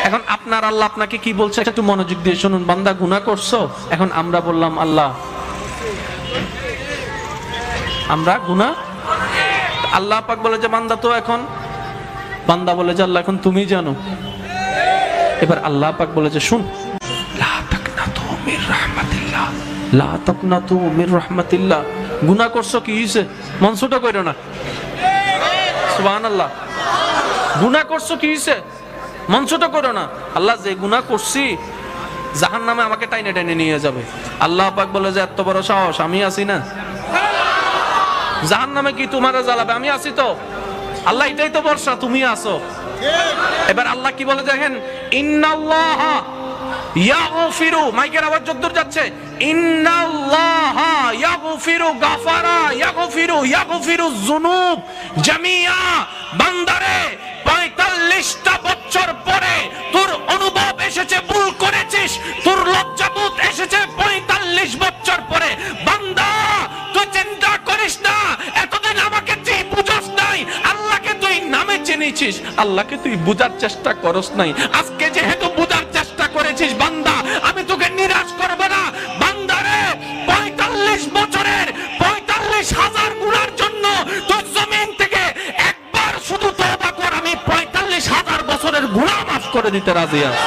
এখন আপনার আল্লাহ আপনাকে কি বলছে একটু মনোযোগ দিয়ে শুনুন। বান্দা গুনাহ করছো, এখন আমরা বললাম আল্লাহ আমরা গুনাহ, আল্লাহ পাক বলে যে বান্দা তো এখন, বান্দা বলে যে আল্লাহ এখন তুমি জানো। এবার আল্লাহ পাক বলে যে শুন, লা তাকনাতু মির রাহমাতিল্লাহ, লা তাকনাতু মির রাহমাতিল্লাহ। গুনাহ করছো কি হইছে, মন ছোট কইরো না। সুবহানাল্লাহ। গুনাহ করছো কি হইছে, মন ছোট করো না। আল্লাহ যে গুনাহ করছি জাহান্নামে আমাকে টাইনে টাইনে নিয়ে যাবে। আল্লাহ পাক বলে যে এত বড় সাহস, আমি আছি না, জাহান্নামে কি তোমারে জ্বালাবে, আমি আছি তো। আল্লাহ এটাই তো ভরসা, তুমি আছো। এবার আল্লাহ কি বলে দেখেন, ইন্নাল্লাহা ইয়াগফিরু, মাইকের আওয়াজ যতদূর যাচ্ছে, ইন্নাল্লাহা ইয়াগফিরু গাফারা ইয়াগফিরু যুনুব জামিয়া। বান্দারে 45টা বছর পরে তোর অনুভব এসেছে, ভুল করেছিস, তোর লজ্জাবোধ এসেছে 45 বছর পরে। বান্দা তুই চিন্তা করিস না, এতদিন আমাকে তুই বুঝাস নাই, আল্লাহকে তুই নামে চিনিছিস, আল্লাহকে তুই বুঝার চেষ্টা করস নাই। আজকে যেহেতু বুঝার চেষ্টা করেছিস বান্দা, আমি তোকে নিরাশ করব না। বান্দারে 45 বছরের 45,000 গুনার জন্য তুই জমিন থেকে একবার শুধু তওবা কর, আমি 45,000 বছরের গুনাহ মাফ করে দিতে রাজি আছি।